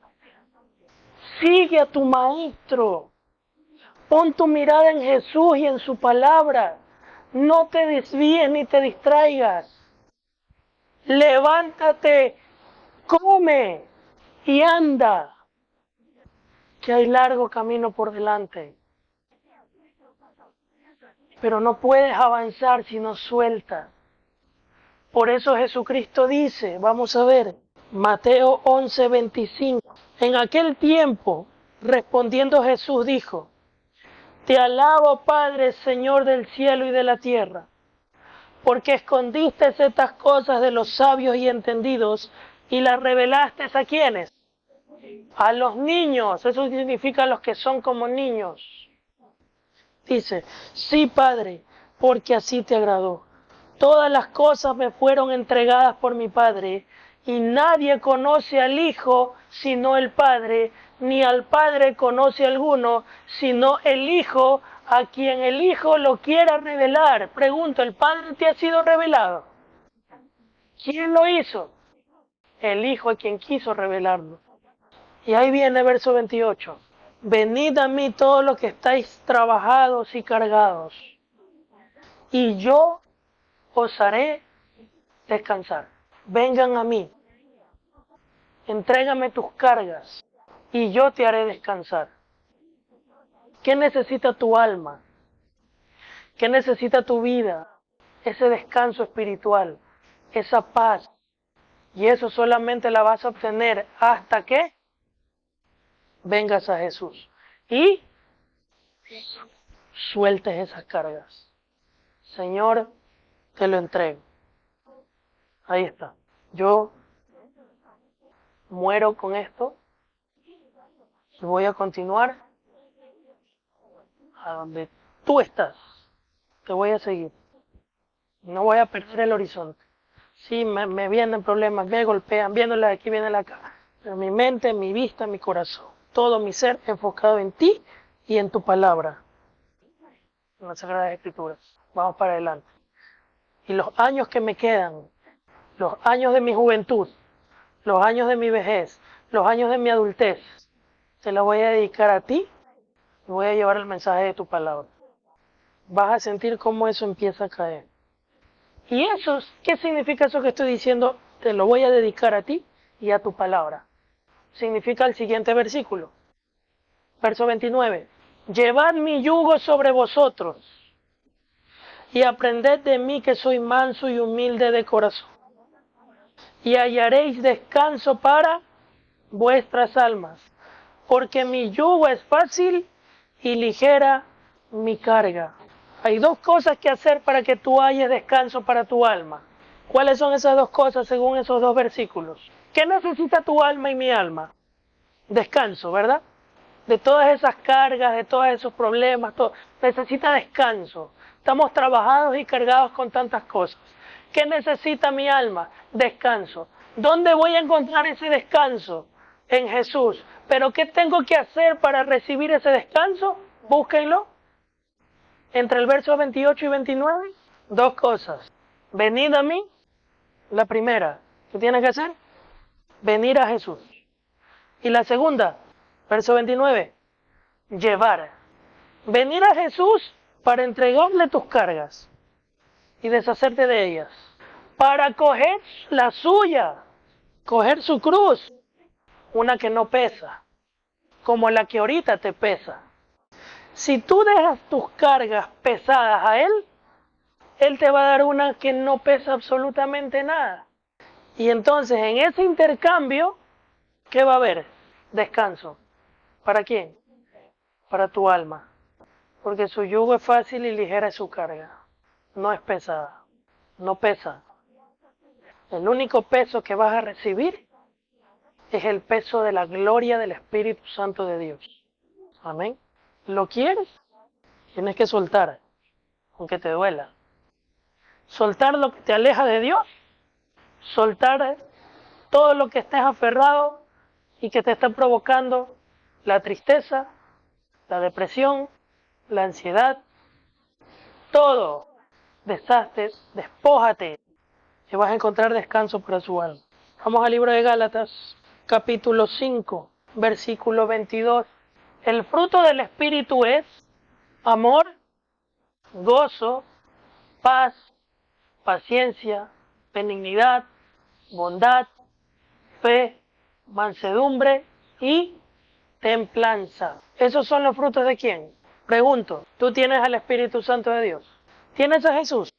Sigue a tu maestro. Pon tu mirada en Jesús y en su palabra. No te desvíes ni te distraigas. Levántate, come y anda, que hay largo camino por delante. Pero no puedes avanzar si no sueltas. Por eso Jesucristo dice, vamos a ver, Mateo 11:25. En aquel tiempo, respondiendo Jesús dijo, te alabo, Padre, Señor del cielo y de la tierra, porque escondiste estas cosas de los sabios y entendidos y las revelaste ¿a quiénes? A los niños. Eso significa a los que son como niños. Dice, sí, Padre, porque así te agradó. Todas las cosas me fueron entregadas por mi Padre, y nadie conoce al Hijo sino el Padre, ni al Padre conoce alguno sino el Hijo, a quien el Hijo lo quiera revelar. Pregunto, ¿el Padre te ha sido revelado? ¿Quién lo hizo? El Hijo a quien quiso revelarlo. Y ahí viene el verso 28. Venid a mí todos los que estáis trabajados y cargados, y yo os haré descansar. Vengan a mí, entrégame tus cargas, y yo te haré descansar. ¿Qué necesita tu alma? ¿Qué necesita tu vida? Ese descanso espiritual, esa paz. Y eso solamente la vas a obtener hasta que vengas a Jesús y sueltes esas cargas. Señor, te lo entrego. Ahí está. Yo muero con esto y voy a continuar a donde tú estás. Te voy a seguir. No voy a perder el horizonte. Sí, me vienen problemas, me golpean, viéndole de aquí, viene de acá. Pero mi mente, mi vista, mi corazón, todo mi ser enfocado en ti y en tu palabra. En las Sagradas Escrituras. Vamos para adelante. Y los años que me quedan, los años de mi juventud, los años de mi vejez, los años de mi adultez, te los voy a dedicar a ti y voy a llevar el mensaje de tu palabra. Vas a sentir cómo eso empieza a caer. ¿Y eso, qué significa eso que estoy diciendo? Te lo voy a dedicar a ti y a tu palabra. Significa el siguiente versículo. Verso 29. Llevad mi yugo sobre vosotros y aprended de mí que soy manso y humilde de corazón. Y hallaréis descanso para vuestras almas, porque mi yugo es fácil y ligera mi carga. Hay dos cosas que hacer para que tú halles descanso para tu alma. ¿Cuáles son esas dos cosas según esos dos versículos? ¿Qué necesita tu alma y mi alma? Descanso, ¿verdad? De todas esas cargas, de todos esos problemas, todo. Necesita descanso. Estamos trabajados y cargados con tantas cosas. ¿Qué necesita mi alma? Descanso. ¿Dónde voy a encontrar ese descanso? En Jesús. ¿Pero qué tengo que hacer para recibir ese descanso? Búsquenlo. Entre el verso 28 y 29, dos cosas. Venid a mí, la primera. ¿Qué tienes que hacer? Venir a Jesús. Y la segunda, verso 29, llevar. Venir a Jesús para entregarle tus cargas y deshacerte de ellas. Para coger la suya, coger su cruz, una que no pesa, como la que ahorita te pesa. Si tú dejas tus cargas pesadas a Él, Él te va a dar una que no pesa absolutamente nada. Y entonces en ese intercambio, ¿qué va a haber? Descanso. ¿Para quién? Para tu alma. Porque su yugo es fácil y ligera es su carga. No es pesada. No pesa. El único peso que vas a recibir es el peso de la gloria del Espíritu Santo de Dios. Amén. ¿Lo quieres? Tienes que soltar, aunque te duela. Soltar lo que te aleja de Dios. Soltar todo lo que estés aferrado y que te está provocando la tristeza, la depresión, la ansiedad, todo. Deshazte, despójate y vas a encontrar descanso para su alma. Vamos al libro de Gálatas, capítulo 5, versículo 22. El fruto del Espíritu es amor, gozo, paz, paciencia, benignidad, bondad, fe, mansedumbre y templanza. ¿Esos son los frutos de quién? Pregunto, ¿tú tienes al Espíritu Santo de Dios? ¿Tienes a Jesús?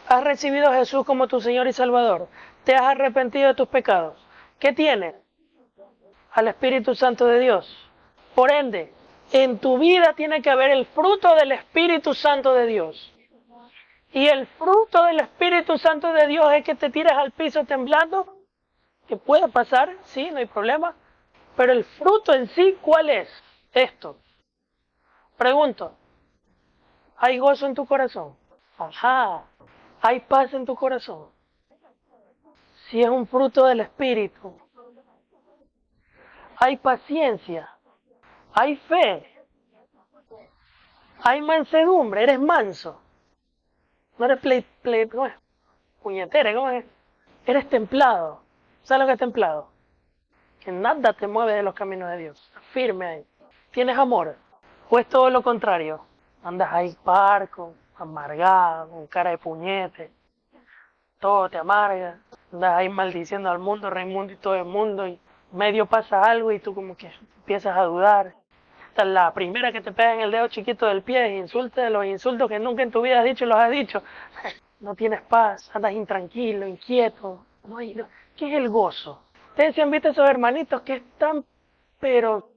¿Has recibido a Jesús como tu Señor y Salvador? ¿Te has arrepentido de tus pecados? ¿Qué tienes? Al Espíritu Santo de Dios. Por ende, en tu vida tiene que haber el fruto del Espíritu Santo de Dios. Y el fruto del Espíritu Santo de Dios es que te tiras al piso temblando, que puede pasar, sí, no hay problema. Pero el fruto en sí, ¿cuál es? Esto. Pregunto, ¿hay gozo en tu corazón? Ajá. ¿Hay paz en tu corazón? Si es un fruto del Espíritu. Hay paciencia. Hay fe. Hay mansedumbre. Eres manso. No eres ¿cómo es? Puñetera, ¿cómo es? Eres templado. ¿Sabes lo que es templado? Que nada te mueve de los caminos de Dios. Firme ahí. ¿Tienes amor? ¿O es todo lo contrario? Andas ahí parco, amargado, con cara de puñete. Todo te amarga. Andas ahí maldiciendo al mundo, Raimundo y todo el mundo. Y medio pasa algo y tú como que empiezas a dudar. Esta es la primera que te pega en el dedo chiquito del pie. Insulta los insultos que nunca en tu vida has dicho y los has dicho. No tienes paz, andas intranquilo, inquieto. ¿Qué es el gozo? Ustedes se han visto esos hermanitos que están, pero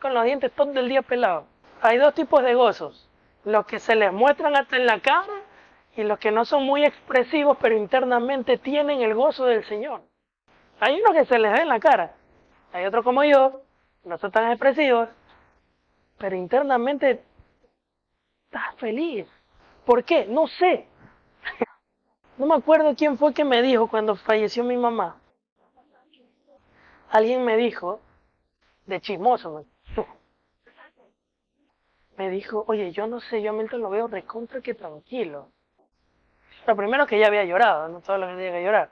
con los dientes todo el día pelados. Hay dos tipos de gozos. Los que se les muestran hasta en la cara y los que no son muy expresivos, pero internamente tienen el gozo del Señor. Hay unos que se les ve en la cara. Hay otros como yo, no son tan expresivos, pero internamente estás feliz. ¿Por qué? No sé. No me acuerdo quién fue que me dijo cuando falleció mi mamá. Alguien me dijo, de chismoso, me dijo, oye, yo no sé, yo a Milton lo veo recontra que tranquilo. Lo primero que ya había llorado, no todo lo que tenía que llorar.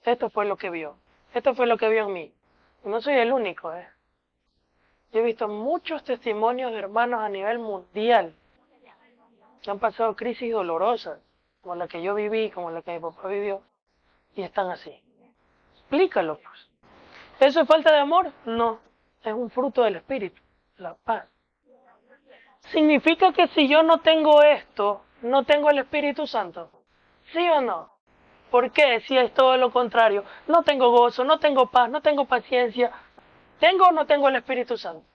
Esto fue lo que vio. Esto fue lo que vio en mí. Y no soy el único, ¿eh? Yo he visto muchos testimonios de hermanos a nivel mundial que han pasado crisis dolorosas, como la que yo viví, como la que mi papá vivió, y están así. Explícalo, pues. ¿Eso es falta de amor? No, es un fruto del Espíritu, la paz. ¿Significa que si yo no tengo esto, no tengo el Espíritu Santo? ¿Sí o no? ¿Por qué? Si es todo lo contrario. No tengo gozo, no tengo paz, no tengo paciencia. ¿Tengo o no tengo el Espíritu Santo?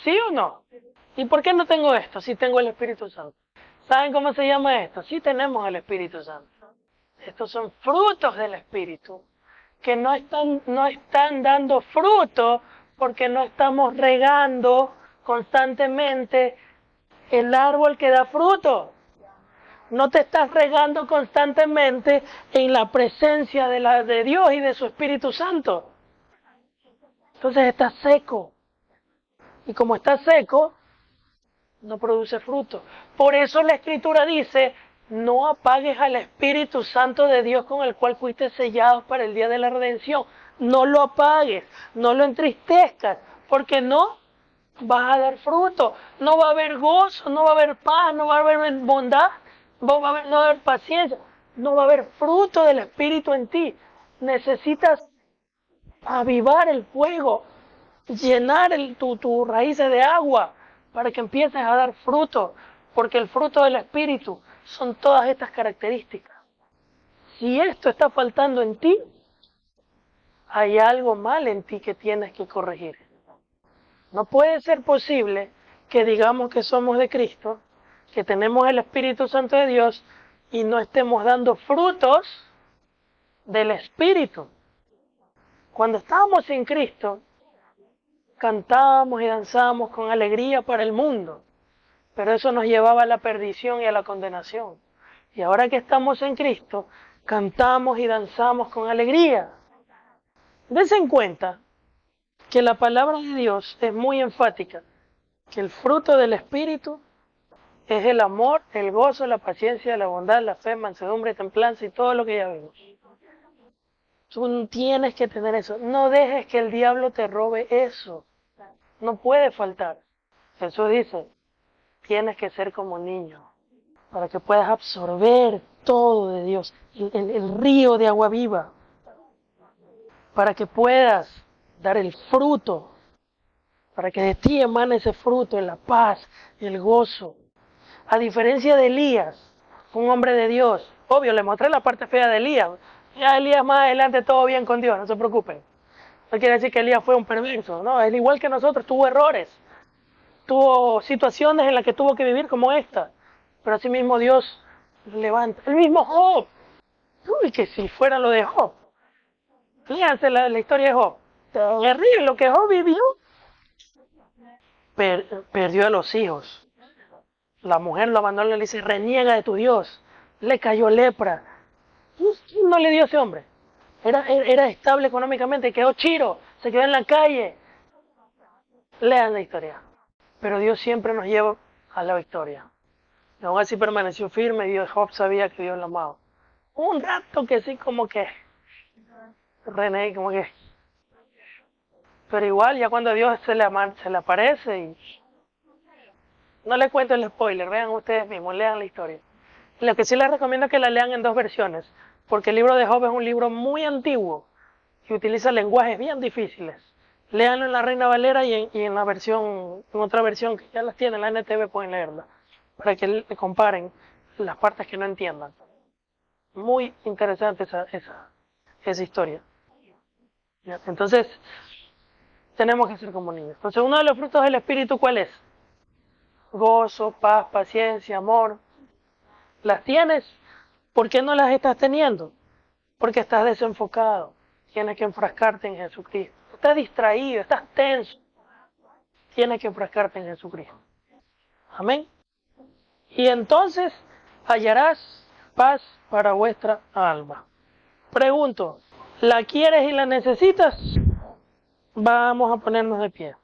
¿Sí o no? ¿Y por qué no tengo esto si tengo el Espíritu Santo? ¿Saben cómo se llama esto? Sí tenemos el Espíritu Santo. Estos son frutos del Espíritu que no están dando fruto porque no estamos regando constantemente el árbol que da fruto. No te estás regando constantemente en la presencia de Dios y de su Espíritu Santo. Entonces estás seco. Y como estás seco, no produce fruto. Por eso la Escritura dice, no apagues al Espíritu Santo de Dios con el cual fuiste sellados para el día de la redención. No lo apagues, no lo entristezcas, porque no vas a dar fruto. No va a haber gozo, no va a haber paz, no va a haber bondad, no va a haber paciencia, no va a haber fruto del Espíritu en ti. Necesitas avivar el fuego, llenar tus raíces de agua para que empieces a dar fruto, porque el fruto del Espíritu son todas estas características. Si esto está faltando en ti, hay algo mal en ti que tienes que corregir. No puede ser posible que digamos que somos de Cristo, que tenemos el Espíritu Santo de Dios y no estemos dando frutos del Espíritu. Cuando estábamos en Cristo, cantábamos y danzábamos con alegría para el mundo, pero eso nos llevaba a la perdición y a la condenación. Y ahora que estamos en Cristo, cantamos y danzamos con alegría. Dense en cuenta que la palabra de Dios es muy enfática, que el fruto del Espíritu es el amor, el gozo, la paciencia, la bondad, la fe, mansedumbre, templanza y todo lo que ya vimos. Tú tienes que tener eso. No dejes que el diablo te robe eso. No puede faltar. Jesús dice, tienes que ser como niño para que puedas absorber todo de Dios, el río de agua viva, para que puedas dar el fruto, para que de ti emane ese fruto, en la paz y el gozo. A diferencia de Elías, un hombre de Dios, obvio, le mostré la parte fea de Elías. Ya Elías más adelante todo bien con Dios, no se preocupen. No quiere decir que Elías fue un perverso, no, es igual que nosotros, tuvo errores, tuvo situaciones en las que tuvo que vivir como esta, pero así mismo Dios levanta. El mismo Job, uy, que si fuera lo de Job, léanse la historia de Job, terrible lo que Job vivió, perdió a los hijos, la mujer lo abandonó y le dice, reniega de tu Dios, le cayó lepra. ¿Quién no le dio a ese hombre? Era estable económicamente, quedó chiro, se quedó en la calle. Lean la historia. Pero Dios siempre nos lleva a la victoria. Y aún así permaneció firme y Job sabía que Dios lo amaba. Un rato que sí, como que René, como que. Pero igual, ya cuando Dios se le aparece y. No les cuento el spoiler, vean ustedes mismos, lean la historia. Lo que sí les recomiendo es que la lean en dos versiones, porque el libro de Job es un libro muy antiguo y utiliza lenguajes bien difíciles. Léanlo en la Reina Valera y en la versión, en otra versión que ya las tienen, la NTV pueden leerla, para que le comparen las partes que no entiendan. Muy interesante esa historia. ¿Ya? Entonces, tenemos que ser como niños. Entonces, uno de los frutos del Espíritu, ¿cuál es? Gozo, paz, paciencia, amor. ¿Las tienes? ¿Por qué no las estás teniendo? Porque estás desenfocado. Tienes que enfrascarte en Jesucristo. Estás distraído, estás tenso. Tienes que enfrascarte en Jesucristo. Amén. Y entonces hallarás paz para vuestra alma. Pregunto, ¿la quieres y la necesitas? Vamos a ponernos de pie.